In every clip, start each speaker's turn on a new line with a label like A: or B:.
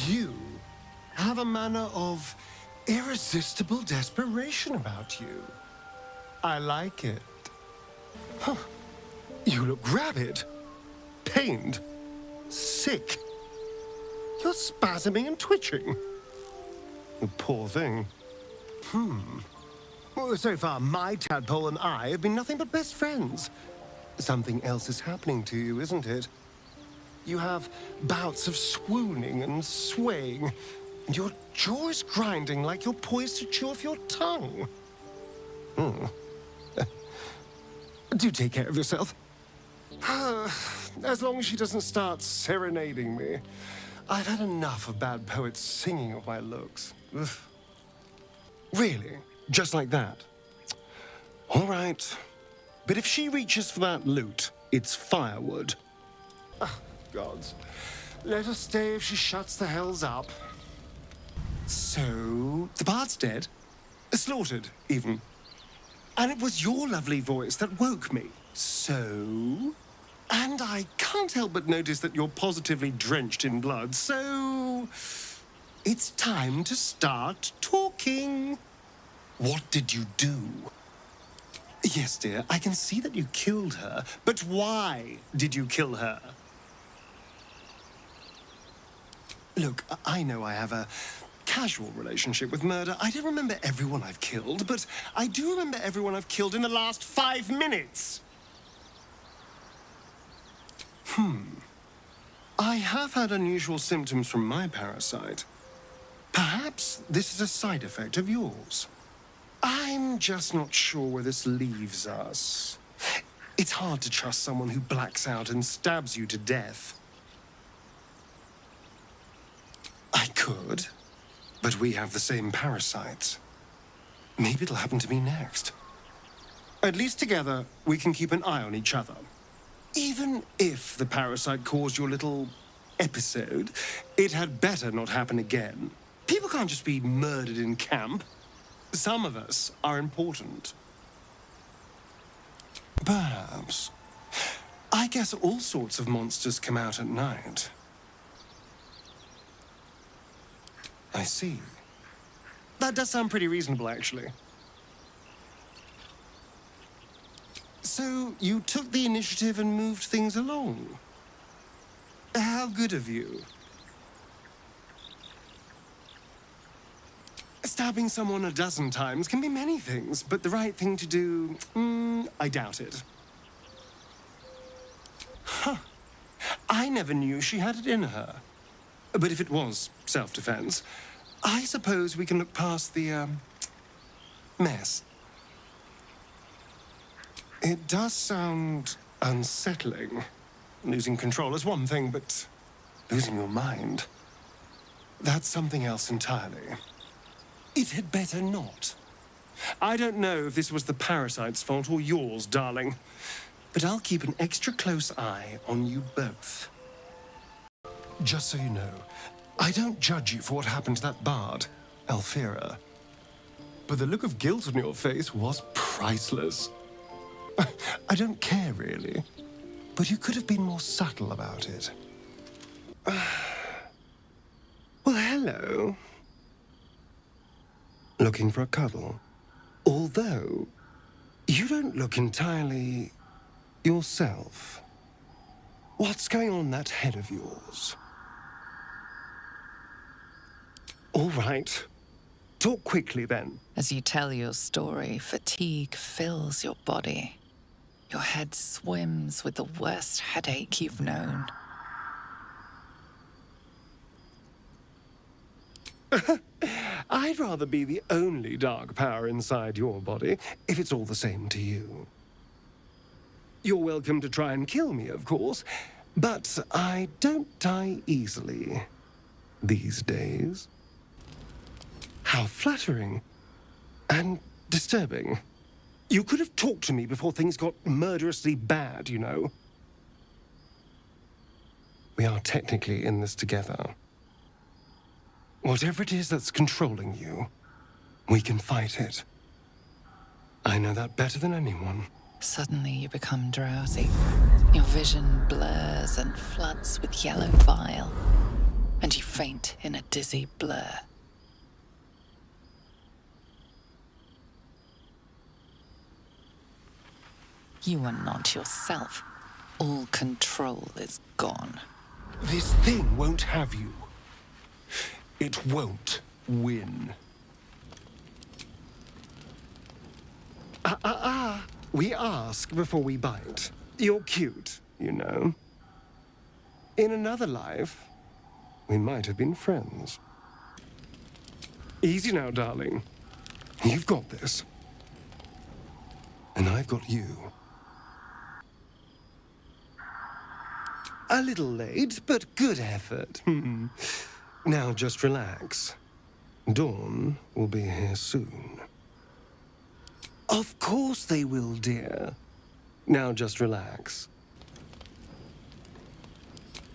A: You have a manner of irresistible desperation about you. I like it. Huh. You look rabid, pained, sick. You're spasming and twitching. You poor thing. Well, so far, my tadpole and I have been nothing but best friends. Something else is happening to you, isn't it? You have bouts of swooning and swaying, and your jaw is grinding like you're poised to chew off your tongue. Do take care of yourself. As long as she doesn't start serenading me. I've had enough of bad poets singing of my looks. Ugh. Really? Just like that? All right. But if she reaches for that loot, it's firewood. Ah, gods. Let her stay if she shuts the hells up. So, the bard's dead? Slaughtered, even. And it was your lovely voice that woke me. So? And I can't help but notice that you're positively drenched in blood, so... It's time to start talking. What did you do? Yes, dear, I can see that you killed her, but why did you kill her? Look, I know I have a casual relationship with murder. I don't remember everyone I've killed, but I do remember everyone I've killed in the last 5 minutes. I have had unusual symptoms from my parasite. Perhaps this is a side effect of yours. I'm just not sure where this leaves us. It's hard to trust someone who blacks out and stabs you to death. I could, but we have the same parasites. Maybe it'll happen to me next. At least together, we can keep an eye on each other. Even if the parasite caused your little episode, it had better not happen again. People can't just be murdered in camp. Some of us are important. Perhaps. I guess all sorts of monsters come out at night. I see. That does sound pretty reasonable, actually. So, you took the initiative and moved things along. How good of you. Stabbing someone a dozen times can be many things, but the right thing to do, I doubt it. Huh. I never knew she had it in her. But if it was self-defense, I suppose we can look past the, mess. It does sound unsettling. Losing control is one thing, but losing your mind, that's something else entirely. It had better not. I don't know if this was the parasite's fault or yours, darling, but I'll keep an extra close eye on you both. Just so you know, I don't judge you for what happened to that bard, Alfira. But the look of guilt on your face was priceless. I don't care, really, but you could have been more subtle about it. Well, hello. Looking for a cuddle? Although, you don't look entirely yourself. What's going on in that head of yours? All right. Talk quickly, then.
B: As you tell your story, fatigue fills your body. Your head swims with the worst headache you've known.
A: I'd rather be the only dark power inside your body, if it's all the same to you. You're welcome to try and kill me, of course, but I don't die easily these days. How flattering and disturbing. You could have talked to me before things got murderously bad, you know. We are technically in this together. Whatever it is that's controlling you, we can fight it. I know that better than anyone.
B: Suddenly you become drowsy. Your vision blurs and floods with yellow bile. and you faint in a dizzy blur. You are not yourself. All control is gone.
A: This thing won't have you. It won't win. We ask before we bite. You're cute, you know. In another life, we might have been friends. Easy now, darling. You've got this. And I've got you. A little late, but good effort. Now just relax. Dawn will be here soon. Of course they will, dear. Now just relax.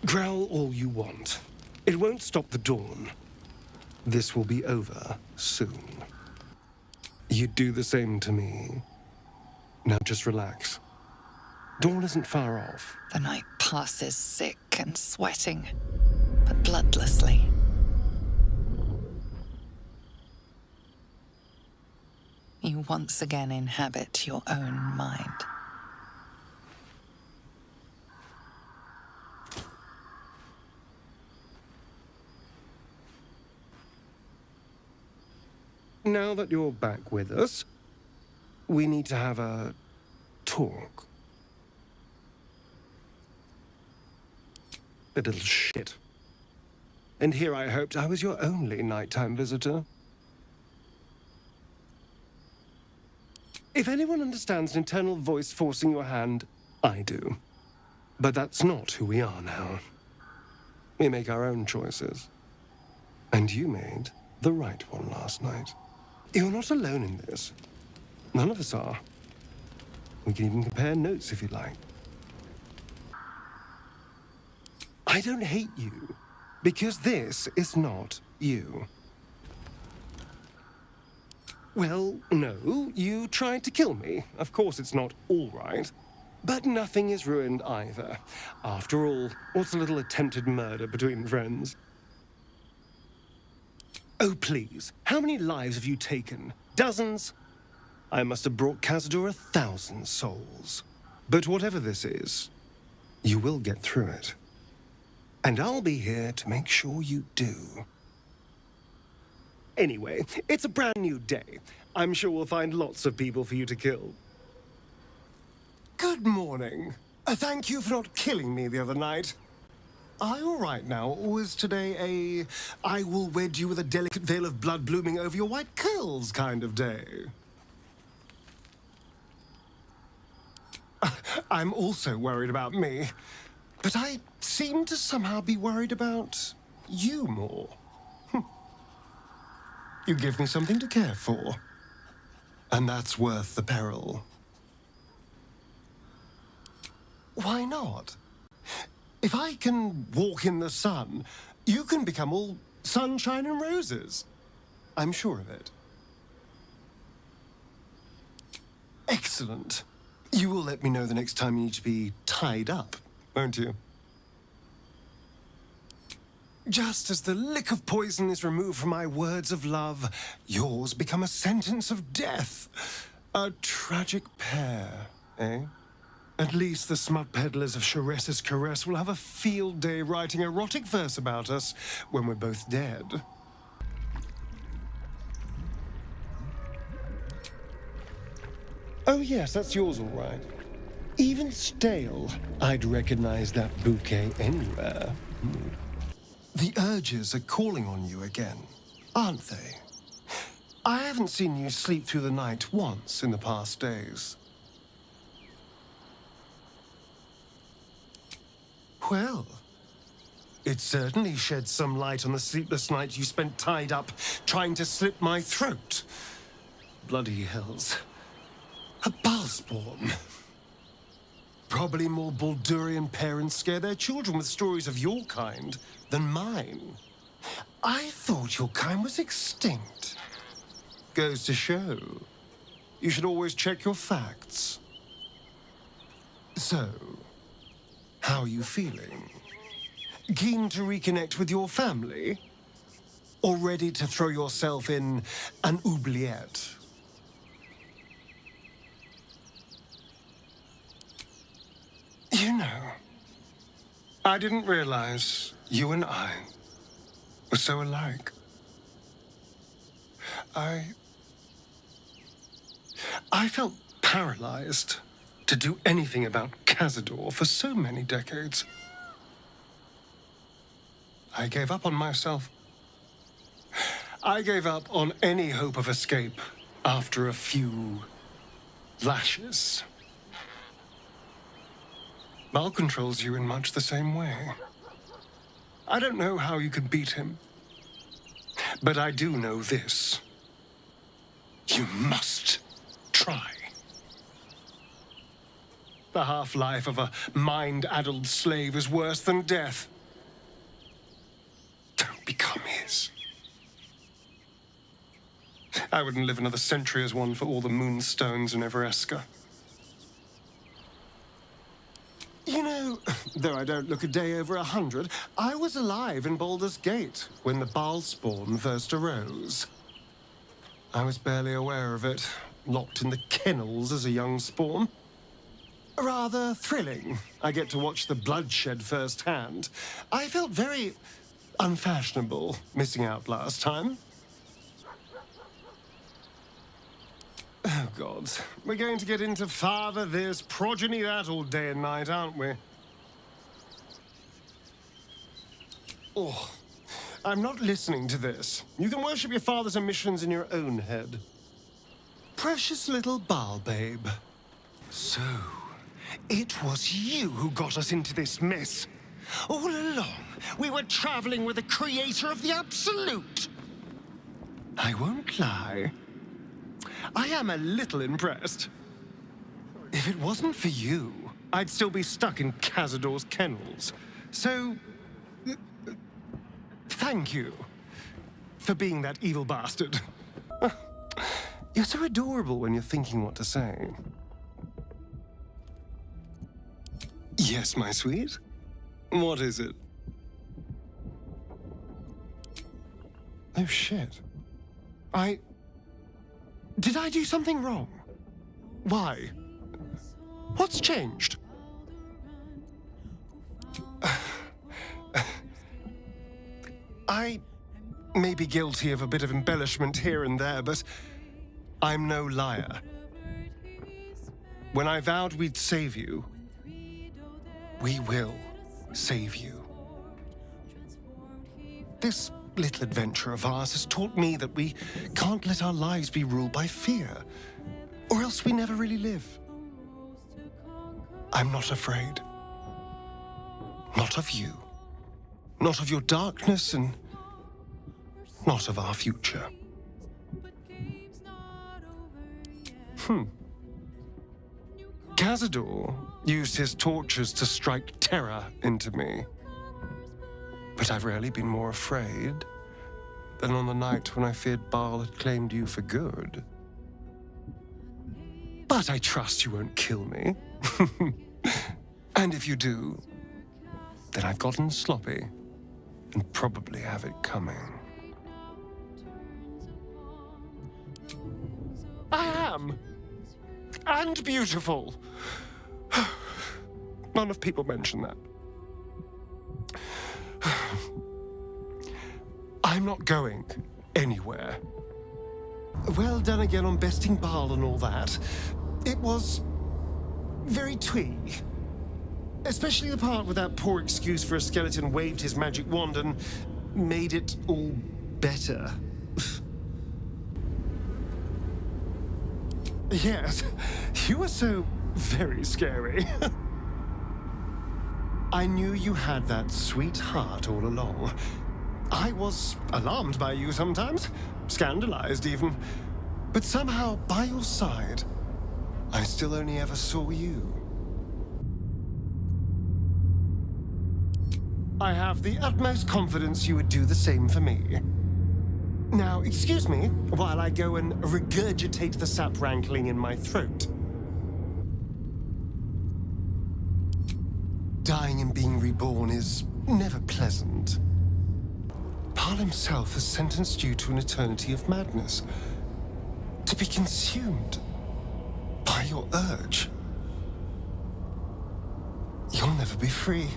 A: Growl all you want. It won't stop the dawn. This will be over soon. You'd do the same to me. Now just relax. Dawn isn't far off.
B: The night passes sick and sweating, but bloodlessly. You once again inhabit your own mind.
A: Now that you're back with us, we need to have a talk. A little shit. And here I hoped I was your only nighttime visitor. If anyone understands an internal voice forcing your hand, I do. But that's not who we are now. We make our own choices. And you made the right one last night. You're not alone in this. None of us are. We can even compare notes if you like. I don't hate you, because this is not you. Well, no, you tried to kill me. Of course it's not all right. But nothing is ruined either. After all, what's a little attempted murder between friends? Oh, please. How many lives have you taken? Dozens? I must have brought Cazador 1,000 souls. But whatever this is, you will get through it. And I'll be here to make sure you do. Anyway, it's a brand new day. I'm sure we'll find lots of people for you to kill. Good morning. Thank you for not killing me the other night. Are you all right now, or was today a I will wed you with a delicate veil of blood blooming over your white curls kind of day? I'm also worried about me, but I seem to somehow be worried about you more. You give me something to care for, and that's worth the peril. Why not? If I can walk in the sun, you can become all sunshine and roses. I'm sure of it. Excellent. You will let me know the next time you need to be tied up, won't you? Just as the lick of poison is removed from my words of love, yours become a sentence of death. A tragic pair, eh? At least the smut peddlers of Sharessa's Caress will have a field day writing erotic verse about us when we're both dead. Oh yes, that's yours all right. Even stale, I'd recognize that bouquet anywhere. The urges are calling on you again, aren't they? I haven't seen you sleep through the night once in the past days. Well, it certainly sheds some light on the sleepless night you spent tied up trying to slit my throat. Bloody hells. A Balspawn. Probably more Baldurian parents scare their children with stories of your kind than mine. I thought your kind was extinct. Goes to show. You should always check your facts. So, how are you feeling? Keen to reconnect with your family? Or ready to throw yourself in an oubliette? You know, I didn't realize you and I were so alike. I felt paralyzed to do anything about Cazador for so many decades. I gave up on myself. I gave up on any hope of escape after a few lashes. Bal controls you in much the same way. I don't know how you could beat him, but I do know this. You must try. The half-life of a mind-addled slave is worse than death. Don't become his. I wouldn't live another century as one for all the moonstones in Everesca. You know, though I don't look a day over 100, I was alive in Baldur's Gate when the Baal spawn first arose. I was barely aware of it, locked in the kennels as a young spawn. Rather thrilling. I get to watch the bloodshed firsthand. I felt very unfashionable missing out last time. Oh, God. We're going to get into father this, progeny that all day and night, aren't we? Oh, I'm not listening to this. You can worship your father's omissions in your own head. Precious little Baal babe. So, it was you who got us into this mess. All along, we were traveling with the creator of the Absolute. I won't lie. I am a little impressed. If it wasn't for you, I'd still be stuck in Cazador's kennels. So, thank you for being that evil bastard. You're so adorable when you're thinking what to say. Yes, my sweet? What is it? Oh, shit. Did I do something wrong? Why? What's changed? I may be guilty of a bit of embellishment here and there, but I'm no liar. When I vowed we'd save you, we will save you. This little adventure of ours has taught me that we can't let our lives be ruled by fear, or else we never really live. I'm not afraid. Not of you. Not of your darkness, and not of our future. Cazador used his tortures to strike terror into me. But I've rarely been more afraid than on the night when I feared Baal had claimed you for good. But I trust you won't kill me. And if you do, then I've gotten sloppy and probably have it coming. I am. And beautiful. Not enough people mention that. I'm not going anywhere. Well done again on besting Baal and all that. It was very twee. Especially the part where that poor excuse for a skeleton waved his magic wand and made it all better. Yes, you were so very scary. I knew you had that sweet heart all along. I was alarmed by you sometimes, scandalized even. But somehow, by your side, I still only ever saw you. I have the utmost confidence you would do the same for me. Now, excuse me while I go and regurgitate the sap rankling in my throat. Dying and being reborn is never pleasant. Baal himself has sentenced you to an eternity of madness, to be consumed by your urge. You'll never be free,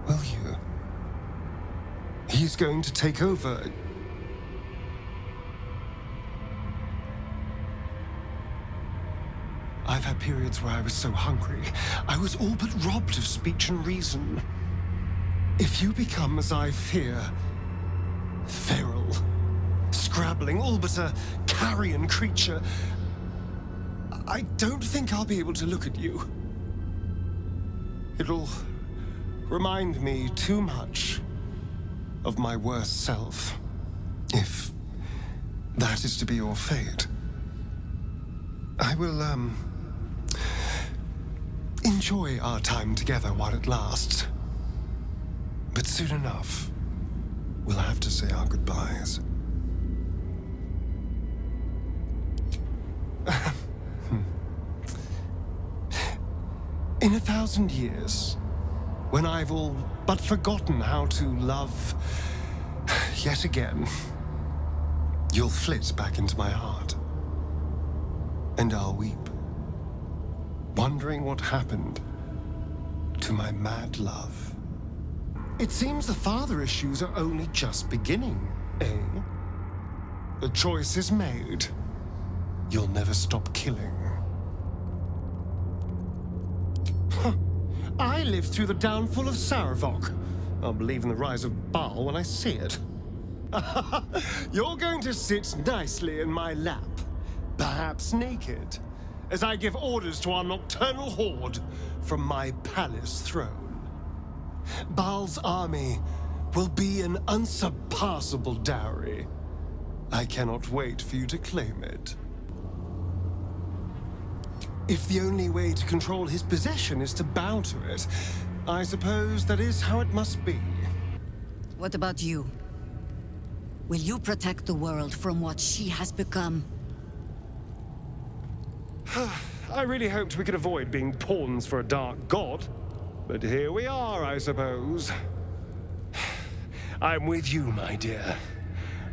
A: will you? He's going to take over. I've had periods where I was so hungry, I was all but robbed of speech and reason. If you become, as I fear, feral, scrabbling, all but a carrion creature, I don't think I'll be able to look at you. It'll remind me too much of my worst self, if that is to be your fate. I will, enjoy our time together while it lasts. But soon enough, we'll have to say our goodbyes. In 1,000 years, when I've all but forgotten how to love yet again, you'll flit back into my heart. And I'll weep, wondering what happened to my mad love. It seems the father issues are only just beginning, eh? The choice is made. You'll never stop killing. Huh. I lived through the downfall of Saravok. I'll believe in the rise of Baal when I see it. You're going to sit nicely in my lap, perhaps naked, as I give orders to our nocturnal horde from my palace throne. Baal's army will be an unsurpassable dowry. I cannot wait for you to claim it. If the only way to control his possession is to bow to it, I suppose that is how it must be.
C: What about you? Will you protect the world from what she has become?
A: I really hoped we could avoid being pawns for a dark god. But here we are, I suppose. I'm with you, my dear.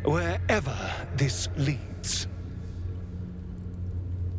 A: Wherever this leads.